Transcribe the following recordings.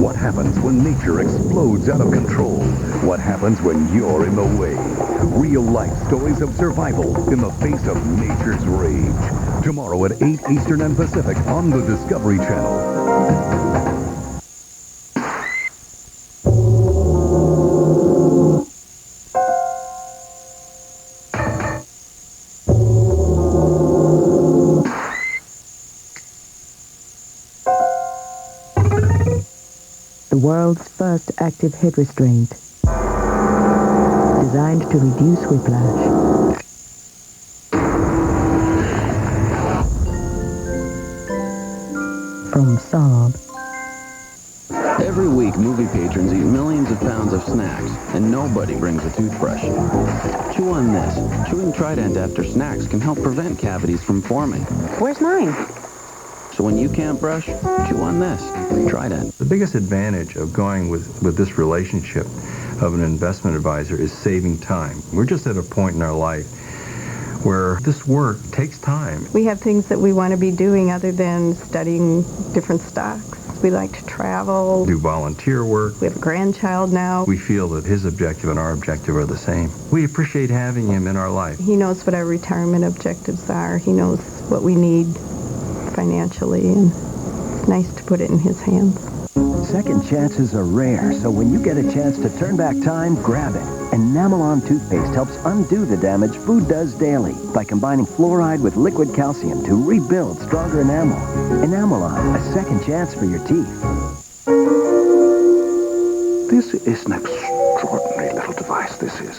What happens when nature explodes out of control? What happens when you're in the way? Real-life stories of survival in the face of nature's rage. Tomorrow at 8 Eastern and Pacific on the Discovery Channel. The world's first active head restraint, designed to reduce whiplash. From Saab. Every week, movie patrons eat millions of pounds of snacks, and nobody brings a toothbrush. Chew on this. Chewing Trident after snacks can help prevent cavities from forming. Where's mine? So when you can't brush, chew on this. Trident. The biggest advantage of going with this relationship of an investment advisor is saving time. We're just at a point in our life where this work takes time. We have things that we want to be doing other than studying different stocks. We like to travel. Do volunteer work. We have a grandchild now. We feel that his objective and our objective are the same. We appreciate having him in our life. He knows what our retirement objectives are. He knows what we need financially, and it's nice to put it in his hands. Second chances are rare, so when you get a chance to turn back time, grab it. Enamelon toothpaste helps undo the damage food does daily by combining fluoride with liquid calcium to rebuild stronger enamel. Enamelon, a second chance for your teeth. This is an extraordinary little device, this is.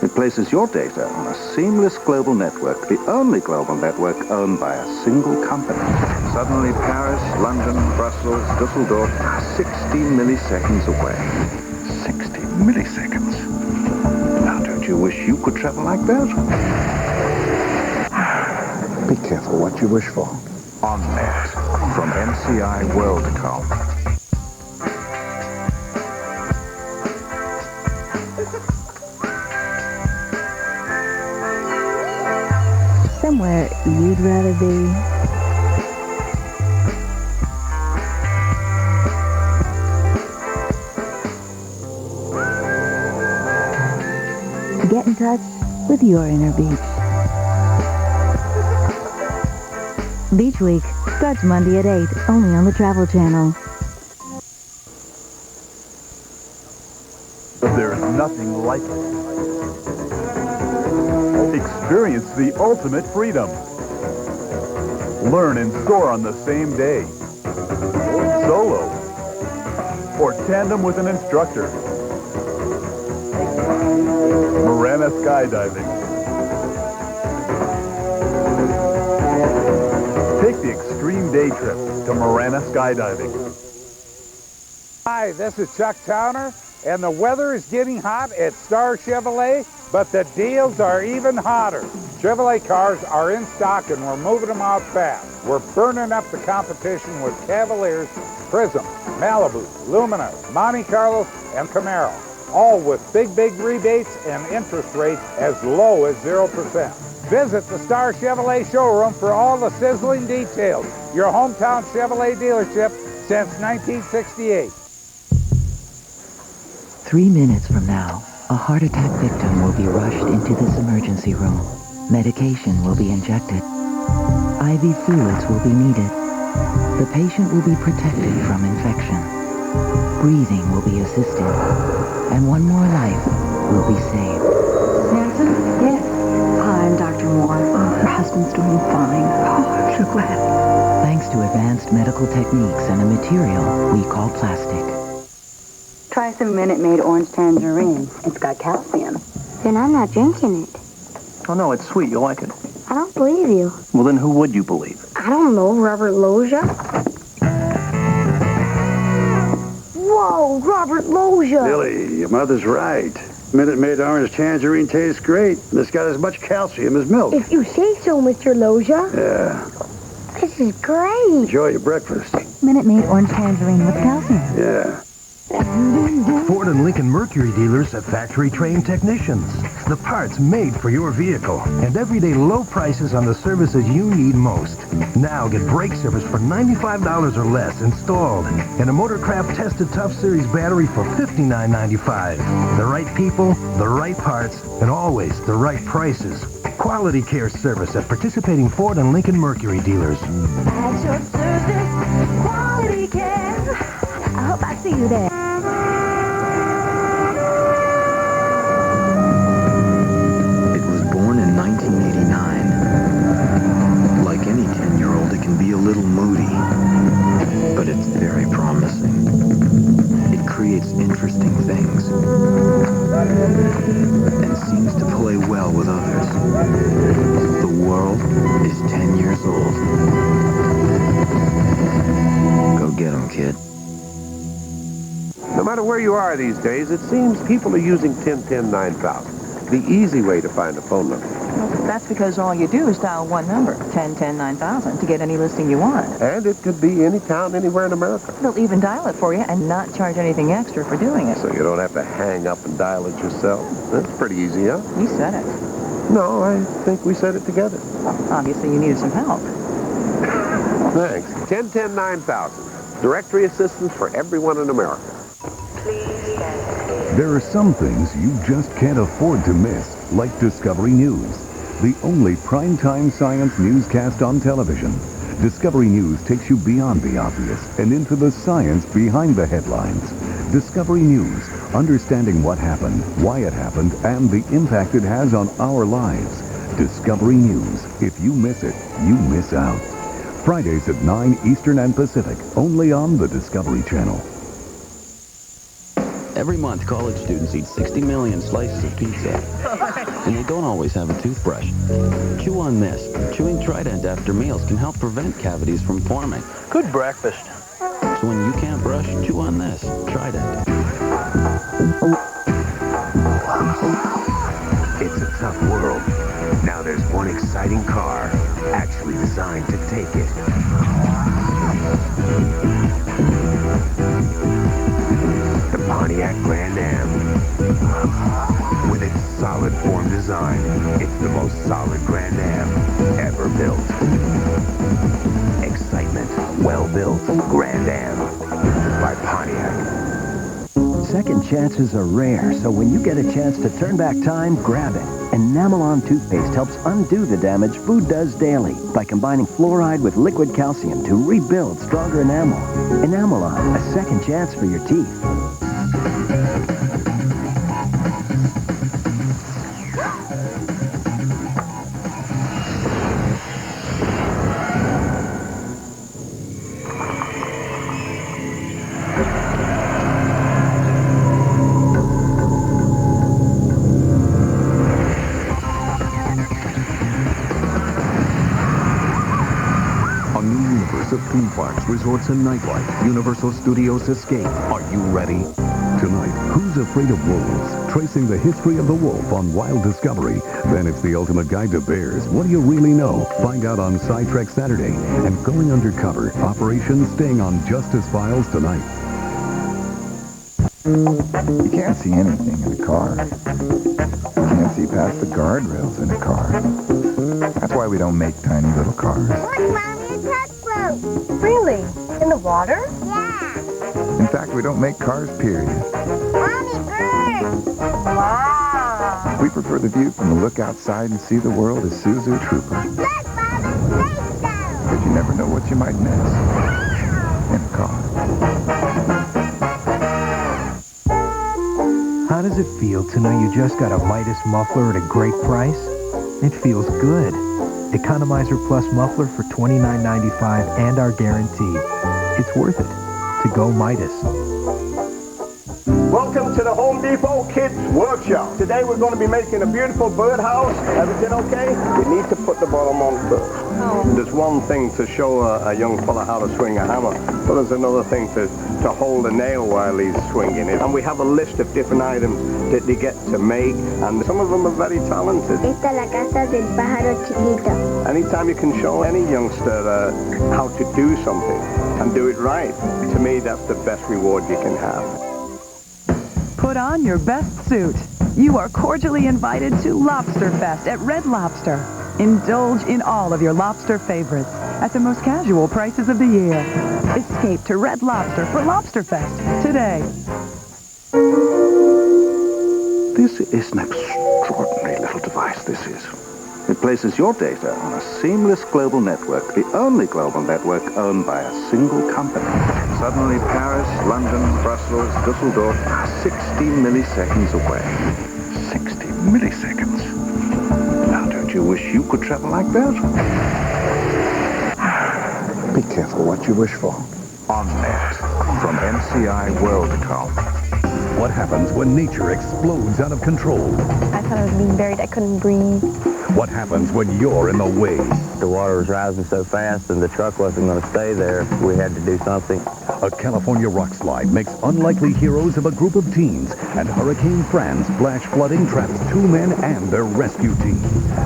It places your data on a seamless global network, the only global network owned by a single company. Suddenly Paris, London, Brussels, Dusseldorf are 60 milliseconds away. 60 milliseconds? Now, don't you wish you could travel like that? Be careful what you wish for. OnNet from NCI WorldCom. Somewhere you'd rather be. Get in touch with your inner beach. Beach Week starts Monday at 8, only on the Travel Channel. There's nothing like it. Experience the ultimate freedom. Learn and soar on the same day. Solo. Or tandem with an instructor. Marana Skydiving. Take the extreme day trip to Marana Skydiving. Hi, this is Chuck Towner, and the weather is getting hot at Star Chevrolet, but the deals are even hotter. Chevrolet cars are in stock and we're moving them out fast. We're burning up the competition with Cavaliers, Prism, Malibu, Lumina, Monte Carlos, and Camaro. All with big rebates and interest rates as low as 0%. Visit the Star Chevrolet showroom for all the sizzling details. Your hometown Chevrolet dealership since 1968. 3 minutes from now, a heart attack victim will be rushed into this emergency room. Medication will be injected. IV fluids will be needed. The patient will be protected from infection. Breathing will be assisted. And one more life will be saved. Nancy? Yes. Hi, I'm Dr. Moore. Her husband's doing fine. Oh, I'm so glad. Thanks to advanced medical techniques and a material we call plastic. Try some Minute Maid Orange Tangerine. It's got calcium. Then I'm not drinking it. Oh, no, it's sweet. You'll like it. I don't believe you. Well, then who would you believe? I don't know, Robert Loggia. Whoa, Robert Loggia. Billy, your mother's right. Minute Maid Orange Tangerine tastes great. And it's got as much calcium as milk. If you say so, Mr. Loggia. Yeah. This is great. Enjoy your breakfast. Minute Maid Orange Tangerine with calcium. Yeah. Ford and Lincoln Mercury dealers have factory-trained technicians. The parts made for your vehicle. And everyday low prices on the services you need most. Now get brake service for $95 or less installed. And a Motorcraft Tested Tough Series battery for $59.95. The right people, the right parts, and always the right prices. Quality care service at participating Ford and Lincoln Mercury dealers. At your service, quality care. I hope I see you there. It was born in 1989. Like any 10-year-old, it can be a little moody, but it's very promising. It creates interesting things and seems to play well with others. The world is 10 years old. Go get 'em, kid. No matter where you are these days, it seems people are using 1010-9000, the easy way to find a phone number. Well, that's because all you do is dial one number, 1010-9000, to get any listing you want. And it could be any town, anywhere in America. They'll even dial it for you and not charge anything extra for doing it. So you don't have to hang up and dial it yourself. That's pretty easy, huh? You said it. No, I think we said it together. Well, obviously you needed some help. Thanks. 1010-9000, directory assistance for everyone in America. There are some things you just can't afford to miss, like Discovery News, the only primetime science newscast on television. Discovery News takes you beyond the obvious and into the science behind the headlines. Discovery News, understanding what happened, why it happened, and the impact it has on our lives. Discovery News. If you miss it, you miss out. Fridays at 9 Eastern and Pacific, only on the Discovery Channel. Every month, college students eat 60 million slices of pizza. And they don't always have a toothbrush. Chew on this. Chewing Trident after meals can help prevent cavities from forming. Good breakfast. So when you can't brush, chew on this. Trident. It's a tough world. Now there's one exciting car, actually designed to take it. The Pontiac Grand Am. With its solid form design, it's the most solid Grand Am ever built. Excitement, well-built Grand Am by Pontiac. Second chances are rare, so when you get a chance to turn back time, grab it. Enamelon toothpaste helps undo the damage food does daily by combining fluoride with liquid calcium to rebuild stronger enamel. Enamelon, a second chance for your teeth. Of theme parks, resorts, and nightlife. Universal Studios Escape. Are you ready? Tonight, Who's Afraid of Wolves? Tracing the history of the wolf on Wild Discovery. Then it's the ultimate guide to bears. What do you really know? Find out on Sci-Trek Saturday. And Going Undercover. Operation Staying on Justice Files tonight. You can't see anything in a car. You can't see past the guardrails in a car. That's why we don't make tiny little cars. Really? In the water? In fact, we don't make cars, period. Mommy, bird! Wow! We prefer the view from the look outside and see the world as Suzu Trooper. Look, Mommy! But you never know what you might miss in a car. How does it feel to know you just got a Midas muffler at a great price? It feels good. Economizer Plus muffler for $29.95 and our guarantee. It's worth it to go Midas. Welcome to the Home Depot Kids Workshop. Today we're going to be making a beautiful birdhouse. Everything okay? We need to put the bottom on first. Oh. There's one thing to show a young fella how to swing a hammer, but there's another thing to hold a nail while he's swinging it. And we have a list of different items that they get to make, and some of them are very talented. Esta es la casa del pájaro chiquito. Anytime you can show any youngster how to do something and do it right, to me that's the best reward you can have. Put on your best suit. You are cordially invited to Lobster Fest at Red Lobster. Indulge in all of your lobster favorites at the most casual prices of the year. Escape to Red Lobster for Lobster Fest today. This is an extraordinary little device, this is. It places your data on a seamless global network, the only global network owned by a single company. Suddenly Paris, London, Brussels, Dusseldorf are 60 milliseconds away. 60 milliseconds? Now, don't you wish you could travel like that? Be careful what you wish for. On Net, from MCI WorldCom. What happens when nature explodes out of control? I thought I was being buried. I couldn't breathe. What happens when you're in the way? The water was rising so fast and the truck wasn't going to stay there. We had to do something. A California rock slide makes unlikely heroes of a group of teens, and Hurricane Fran's flash flooding traps 2 men and their rescue team.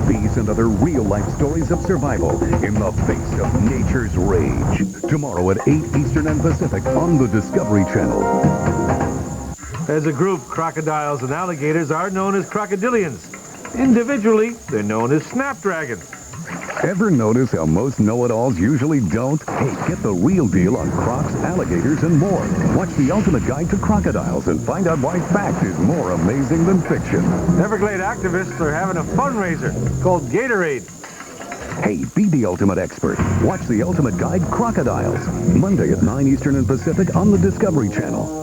These and other real-life stories of survival in the face of nature's rage. Tomorrow at 8 Eastern and Pacific on the Discovery Channel. As a group, crocodiles and alligators are known as crocodilians. Individually, they're known as snapdragons. Ever notice how most know-it-alls usually don't? Hey, get the real deal on crocs, alligators, and more. Watch The Ultimate Guide to Crocodiles and find out why fact is more amazing than fiction. Everglade activists are having a fundraiser called Gatorade. Hey, be the ultimate expert. Watch The Ultimate Guide Crocodiles. Monday at 9 Eastern and Pacific on the Discovery Channel.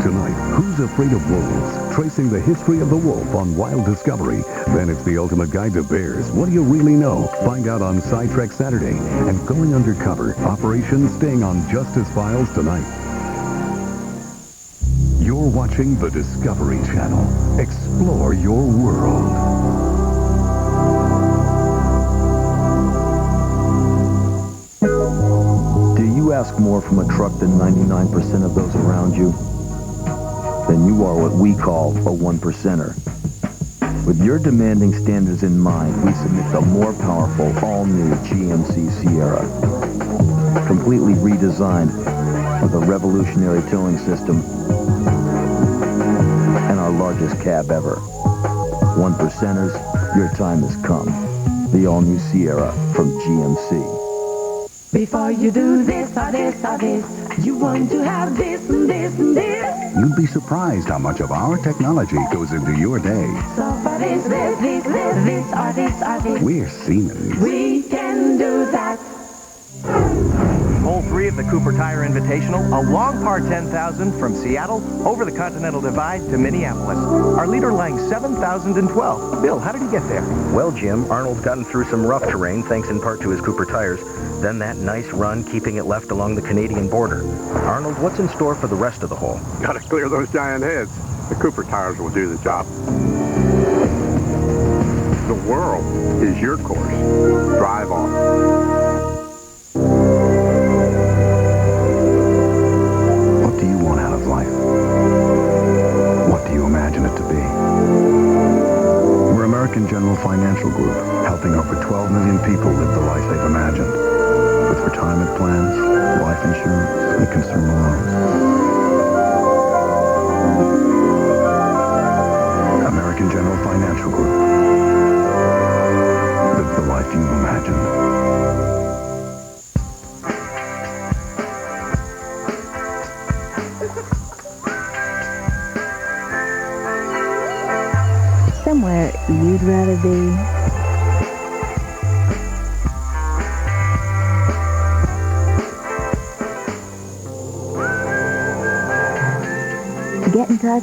Tonight, Who's Afraid of Wolves? Tracing the history of the wolf on Wild Discovery. Then it's The Ultimate Guide to Bears. What do you really know? Find out on SciTrek Saturday. And Going Undercover, Operation Sting on Justice Files tonight. You're watching the Discovery Channel. Explore your world. Do you ask more from a truck than 99% of those around you? Then you are what we call a one-percenter. With your demanding standards in mind, we submit the more powerful, all-new GMC Sierra. Completely redesigned with a revolutionary towing system and our largest cab ever. One-percenters, your time has come. The all-new Sierra from GMC. Before you do this or this or this, you want to have this and this and this. You'd be surprised how much of our technology goes into your day. So for this or this or this. We're Siemens. We can do that. Hole 3 of the Cooper Tire Invitational, a long par 10,000 from Seattle over the Continental Divide to Minneapolis. Our leader lying 7,012. Bill, how did he get there? Well, Jim, Arnold's gotten through some rough terrain, thanks in part to his Cooper tires. Then that nice run, keeping it left along the Canadian border. Arnold, what's in store for the rest of the hole? Gotta clear those giant heads. The Cooper tires will do the job. The world is your course. Drive on. What do you want out of life? What do you imagine it to be? We're American General Financial Group, helping over 12 million people live the life they've imagined. With retirement plans, life insurance, and consumer loans. American General Financial Group. Live the life you've imagined. Somewhere you'd rather be. Get in touch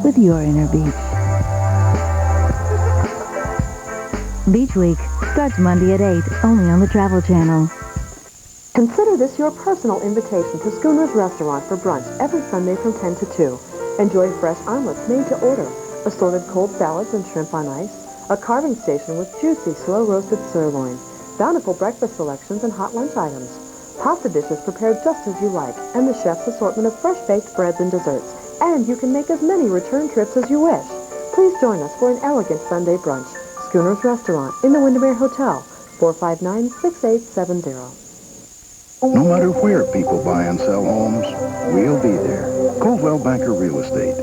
with your inner beach. Beach Week starts Monday at 8, only on the Travel Channel. Consider this your personal invitation to Schooner's Restaurant for brunch every Sunday from 10 to 2. Enjoy fresh omelets made to order, assorted cold salads and shrimp on ice, a carving station with juicy, slow-roasted sirloin, bountiful breakfast selections and hot lunch items, pasta dishes prepared just as you like, and the chef's assortment of fresh-baked breads and desserts. And you can make as many return trips as you wish. Please join us for an elegant Sunday brunch. Schooner's Restaurant in the Windermere Hotel, 459-6870. No matter where people buy and sell homes, we'll be there. Coldwell Banker Real Estate.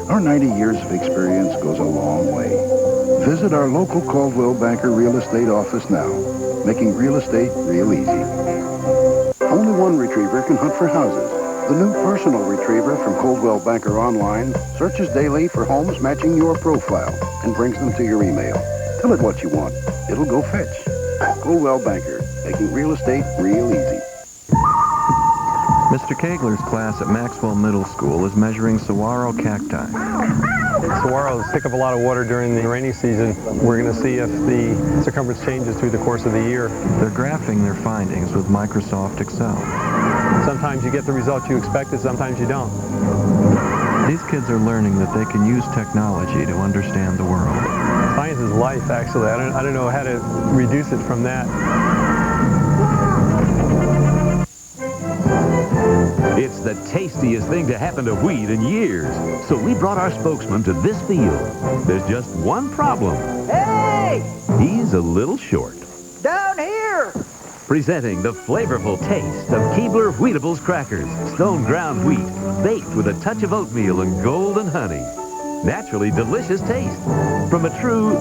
Our 90 years of experience goes a long way. Visit our local Coldwell Banker Real Estate office now, making real estate real easy. Only one retriever can hunt for houses. The new personal retriever from Coldwell Banker Online searches daily for homes matching your profile and brings them to your email. Tell it what you want. It'll go fetch. Coldwell Banker, making real estate real easy. Mr. Kegler's class at Maxwell Middle School is measuring saguaro cacti. Saguaros pick up a lot of water during the rainy season. We're going to see if the circumference changes through the course of the year. They're graphing their findings with Microsoft Excel. Sometimes you get the results you expected, sometimes you don't. These kids are learning that they can use technology to understand the world. Science is life, actually. I don't know how to reduce it from that. It's the tastiest thing to happen to wheat in years. So we brought our spokesman to this field. There's just one problem. Hey! He's a little short. Down here! Presenting the flavorful taste of Keebler Wheatables crackers. Stone ground wheat, baked with a touch of oatmeal and golden honey. Naturally delicious taste from a true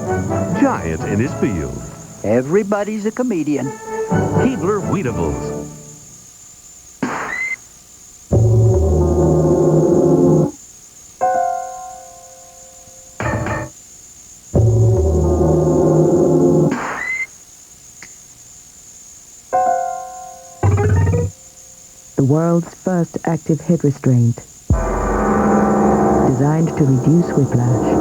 giant in his field. Everybody's a comedian. Keebler Wheatables. The world's first active head restraint, designed to reduce whiplash.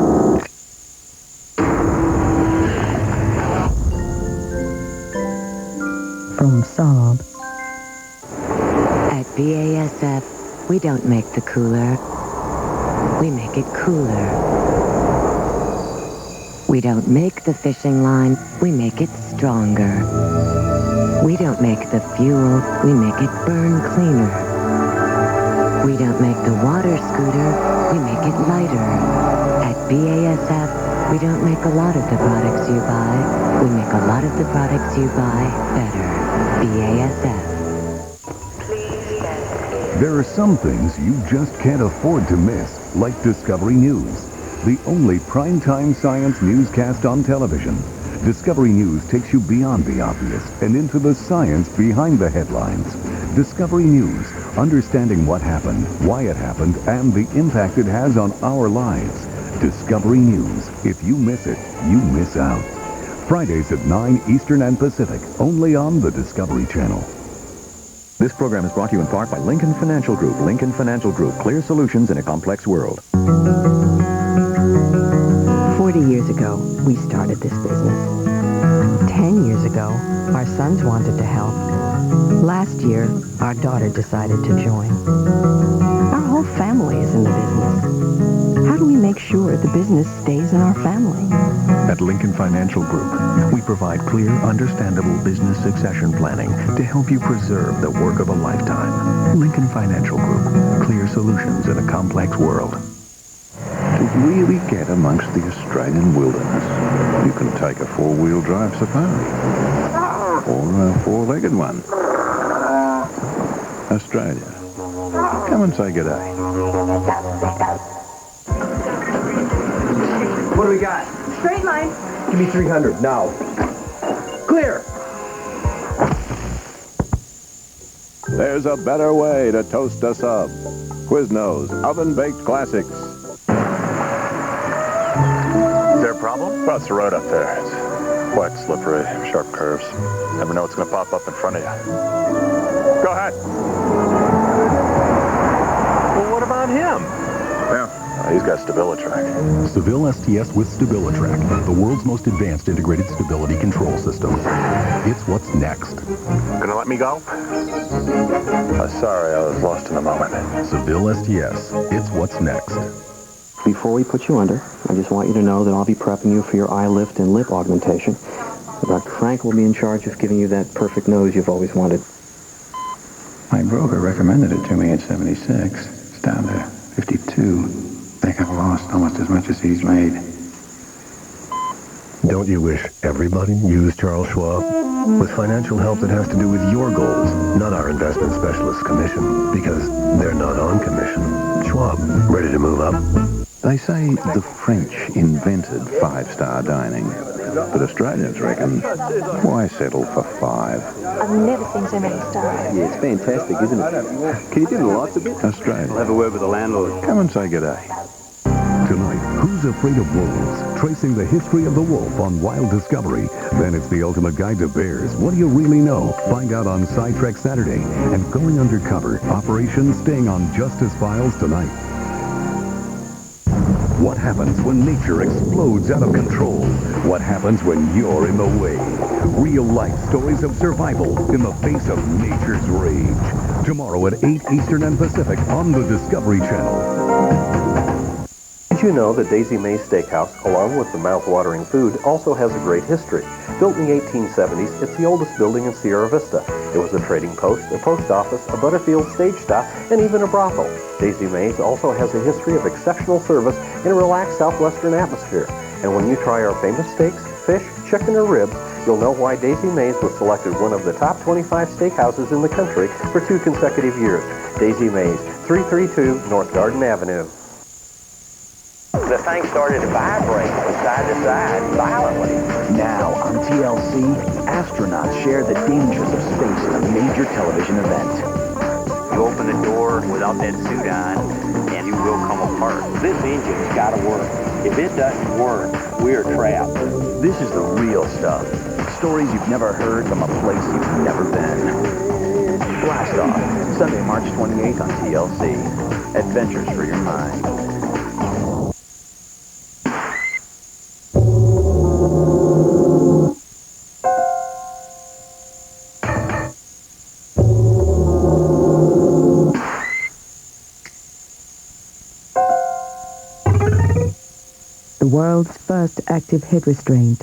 From Saab. At BASF, we don't make the cooler. We make it cooler. We don't make the fishing line. We make it stronger. We don't make the fuel, we make it burn cleaner. We don't make the water scooter, we make it lighter. At BASF, we don't make a lot of the products you buy, we make a lot of the products you buy better. BASF. There are some things you just can't afford to miss, like Discovery News, the only primetime science newscast on television. Discovery News takes you beyond the obvious and into the science behind the headlines. Discovery News, understanding what happened, why it happened, and the impact it has on our lives. Discovery News. If you miss it, you miss out. Fridays at 9 Eastern and Pacific, only on the Discovery Channel. This program is brought to you in part by Lincoln Financial Group. Lincoln Financial Group, clear solutions in a complex world. 40 years ago, we started this business. 10 years ago, our sons wanted to help. Last year, our daughter decided to join. Our whole family is in the business. How do we make sure the business stays in our family? At Lincoln Financial Group, we provide clear, understandable business succession planning to help you preserve the work of a lifetime. Lincoln Financial Group, clear solutions in a complex world. To really get amongst the Australian wilderness, you can take a four-wheel drive safari. Or a four-legged one. Australia. Come and say good day. What do we got? Straight line. Give me 300 now. Clear. There's a better way to toast a sub. Quiznos oven-baked classics. Is there a problem? Across the road up there. It's quite slippery, sharp curves. Never know what's going to pop up in front of you. Go ahead. Well, what about him? Yeah, he's got StabiliTrak. Seville STS with StabiliTrak, the world's most advanced integrated stability control system. It's what's next. Gonna let me go? Sorry, I was lost in the moment. Seville STS, it's what's next. Before we put you under, I just want you to know that I'll be prepping you for your eye lift and lip augmentation. Dr. Frank will be in charge of giving you that perfect nose you've always wanted. My broker recommended it to me at 76. It's down to 52. I think I've lost almost as much as he's made. Don't you wish everybody used Charles Schwab? with financial help that has to do with your goals, not our investment specialist's commission, because they're not on commission. Schwab, ready to move up? They say the French invented five-star dining, but Australians reckon, why settle for five? I've never seen so many stars. Yeah, it's fantastic, isn't it? Can you do the lights a bit? Australia. I'll have a word with the landlord. Come and say good day. Tonight, Who's Afraid of Wolves? Tracing the history of the wolf on Wild Discovery. Then it's the ultimate guide to bears. What do you really know? Find out on Sidetrack Saturday. And Going Undercover, Operation Staying on Justice Files tonight. What happens when nature explodes out of control? What happens when you're in the way? Real-life stories of survival in the face of nature's rage. Tomorrow at 8 Eastern and Pacific on the Discovery Channel. Did you know that Daisy Mae's Steakhouse, along with the mouth-watering food, also has a great history? Built in the 1870s, it's the oldest building in Sierra Vista. It was a trading post, a post office, a Butterfield stage stop, and even a brothel. Daisy Mae's also has a history of exceptional service in a relaxed southwestern atmosphere. And when you try our famous steaks, fish, chicken, or ribs, you'll know why Daisy Mae's was selected one of the top 25 steakhouses in the country for 2 consecutive years. Daisy Mae's, 332 North Garden Avenue. The thing started to vibrate from side to side violently. Now, on TLC, astronauts share the dangers of space in a major television event. You open the door without that suit on, and you will come apart. This engine's got to work. If it doesn't work, we're trapped. This is the real stuff. Stories you've never heard from a place you've never been. Blast Off, Sunday, March 28th on TLC. Adventures for your mind. The world's first active head restraint,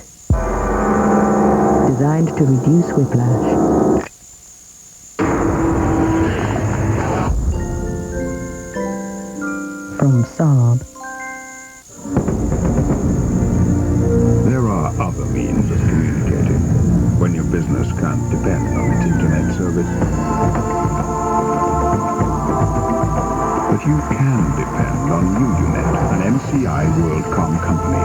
designed to reduce whiplash. From Saab. There are other means of communicating when your business can't depend on its internet service. But you can depend on UUNet, an MCI WorldCom company,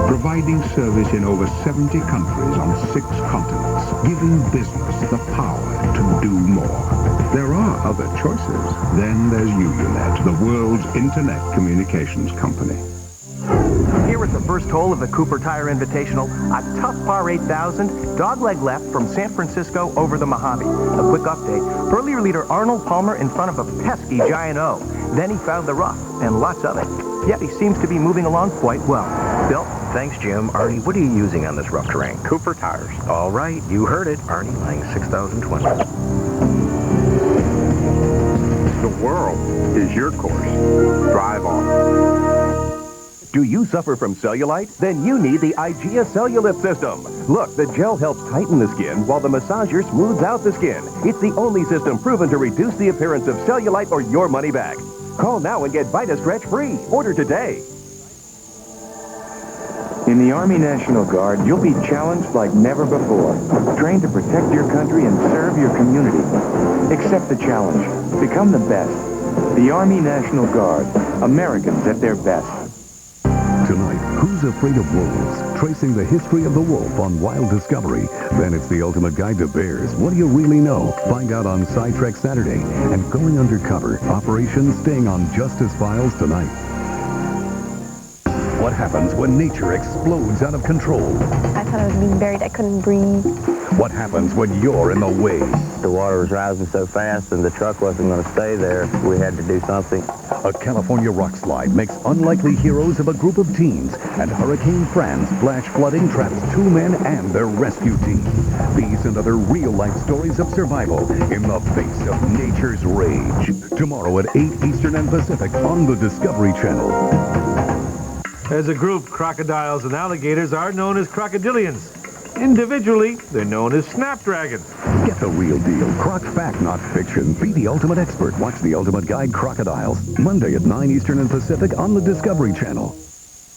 providing service in over 70 countries on 6 continents, giving business the power to do more. There are other choices. Then there's UUNet, the world's internet communications company. Here at the first hole of the Cooper Tire Invitational, a tough par 8000, dogleg left from San Francisco over the Mojave. A quick update. Earlier leader Arnold Palmer in front of a pesky Giant O. Then he found the rough, and lots of it. Yet he seems to be moving along quite well. Bill? Thanks, Jim. Arnie, what are you using on this rough terrain? Cooper tires. All right, you heard it. Arnie Lang, 6020. The world is your course. Drive on. Do you suffer from cellulite? Then you need the IGEA Cellulift System. Look, the gel helps tighten the skin while the massager smooths out the skin. It's the only system proven to reduce the appearance of cellulite or your money back. Call now and get VitaStretch free. Order today. In the Army National Guard, you'll be challenged like never before. Trained to protect your country and serve your community. Accept the challenge. Become the best. The Army National Guard. Americans at their best. Tonight, Who's Afraid of Wolves? Tracing the history of the wolf on Wild Discovery. Then it's the ultimate guide to bears. What do you really know? Find out on Sidetrack Saturday. And Going Undercover, Operation Staying on Justice Files tonight. What happens when nature explodes out of control? I thought I was being buried. I couldn't breathe. What happens when you're in the way? The water was rising so fast and the truck wasn't going to stay there. We had to do something. A California rock slide makes unlikely heroes of a group of teens, and Hurricane Fran's flash flooding traps 2 men and their rescue team. These and other real-life stories of survival in the face of nature's rage. Tomorrow at 8 Eastern and Pacific on the Discovery Channel. As a group, crocodiles and alligators are known as crocodilians. Individually, they're known as snapdragons. Get the real deal. Croc fact, not fiction. Be the ultimate expert. Watch The Ultimate Guide Crocodiles. Monday at 9 Eastern and Pacific on the Discovery Channel.